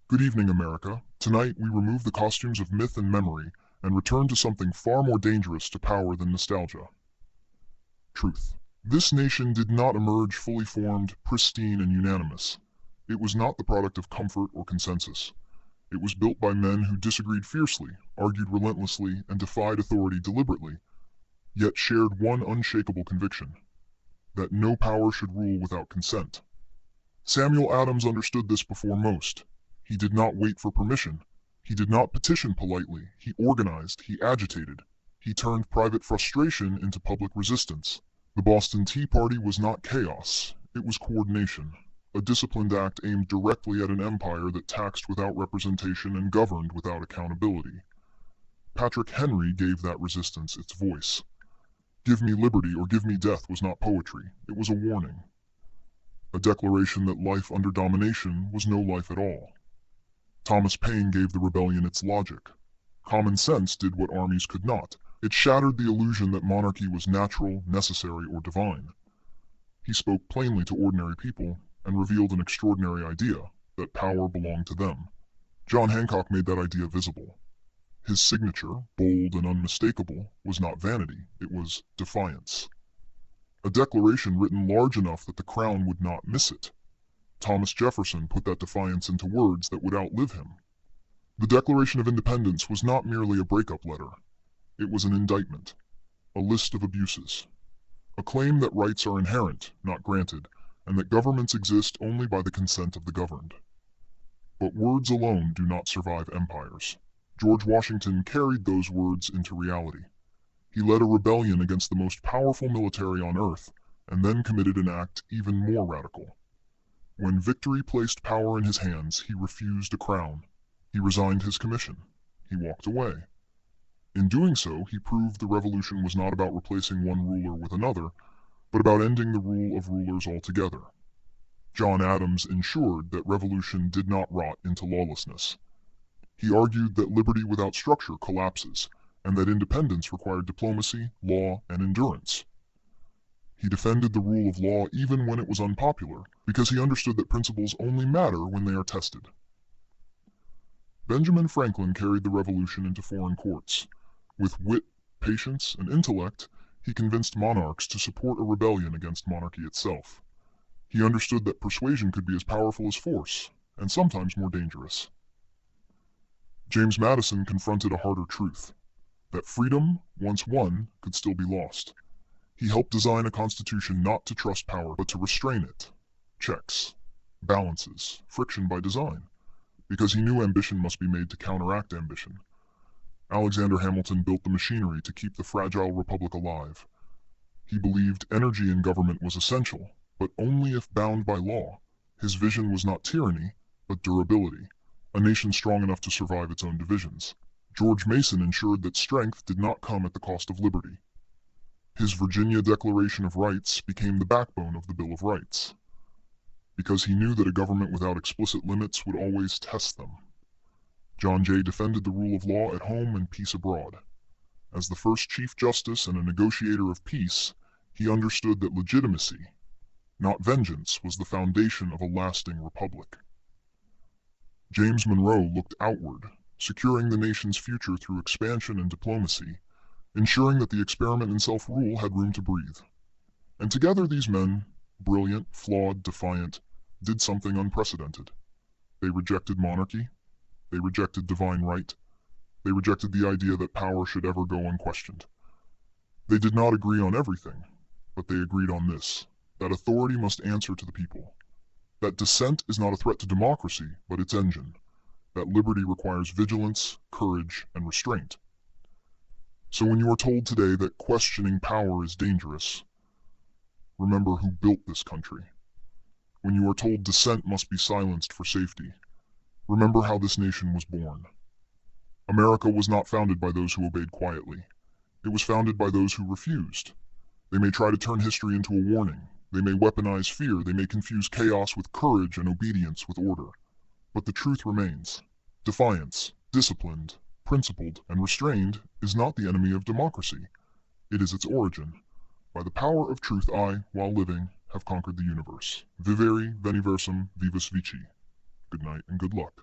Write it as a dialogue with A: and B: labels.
A: Good evening, America. Tonight, we remove the costumes of myth and memory and return to something far more dangerous to power than nostalgia. Truth. This nation did not emerge fully formed, pristine, and unanimous. It was not the product of comfort or consensus. It was built by men who disagreed fiercely, argued relentlessly, and defied authority deliberately, yet shared one unshakable conviction: that no power should rule without consent. Samuel Adams understood this before most. He did not wait for permission. He did not petition politely. He organized, he agitated. He turned private frustration into public resistance. The Boston Tea Party was not chaos. It was coordination, a disciplined act aimed directly at an empire that taxed without representation and governed without accountability. Patrick Henry gave that resistance its voice. "Give me liberty or give me death" was not poetry. It was a warning. A declaration that life under domination was no life at all. Thomas Paine gave the rebellion its logic. Common sense did what armies could not. It shattered the illusion that monarchy was natural, necessary, or divine. He spoke plainly to ordinary people and revealed an extraordinary idea: that power belonged to them. John Hancock made that idea visible. His signature, bold and unmistakable, was not vanity, it was defiance. A declaration written large enough that the crown would not miss it. Thomas Jefferson put that defiance into words that would outlive him. The Declaration of Independence was not merely a breakup letter. It was an indictment, a list of abuses, a claim that rights are inherent, not granted, and that governments exist only by the consent of the governed. But words alone do not survive empires. George Washington carried those words into reality. He led a rebellion against the most powerful military on earth, and then committed an act even more radical. When victory placed power in his hands, he refused a crown. He resigned his commission. He walked away. In doing so, he proved the revolution was not about replacing one ruler with another, but about ending the rule of rulers altogether. John Adams ensured that revolution did not rot into lawlessness. He argued that liberty without structure collapses, and that independence required diplomacy, law, and endurance. He defended the rule of law even when it was unpopular, because he understood that principles only matter when they are tested. Benjamin Franklin carried the revolution into foreign courts. With wit, patience, and intellect, he convinced monarchs to support a rebellion against monarchy itself. He understood that persuasion could be as powerful as force, and sometimes more dangerous. James Madison confronted a harder truth: that freedom, once won, could still be lost. He helped design a constitution not to trust power, but to restrain it. Checks, balances, friction by design. Because he knew ambition must be made to counteract ambition. Alexander Hamilton built the machinery to keep the fragile republic alive. He believed energy in government was essential, but only if bound by law. His vision was not tyranny, but durability, a nation strong enough to survive its own divisions. George Mason ensured that strength did not come at the cost of liberty. His Virginia Declaration of Rights became the backbone of the Bill of Rights, because he knew that a government without explicit limits would always test them. John Jay defended the rule of law at home and peace abroad. As the first Chief Justice and a negotiator of peace, he understood that legitimacy, not vengeance, was the foundation of a lasting republic. James Monroe looked outward, securing the nation's future through expansion and diplomacy, ensuring that the experiment in self-rule had room to breathe. And together these men, brilliant, flawed, defiant, did something unprecedented. They rejected monarchy. They rejected divine right. They rejected the idea that power should ever go unquestioned. They did not agree on everything, but they agreed on this: that authority must answer to the people. That dissent is not a threat to democracy, but its engine. That liberty requires vigilance, courage, and restraint. So when you are told today that questioning power is dangerous, remember who built this country. When you are told dissent must be silenced for safety, remember how this nation was born. America was not founded by those who obeyed quietly. It was founded by those who refused. They may try to turn history into a warning. They may weaponize fear. They may confuse chaos with courage and obedience with order. But the truth remains: defiance, disciplined, principled, and restrained, is not the enemy of democracy. It is its origin. By the power of truth I, while living, have conquered the universe. Vivere veni versum vivus vici. Good night and good luck.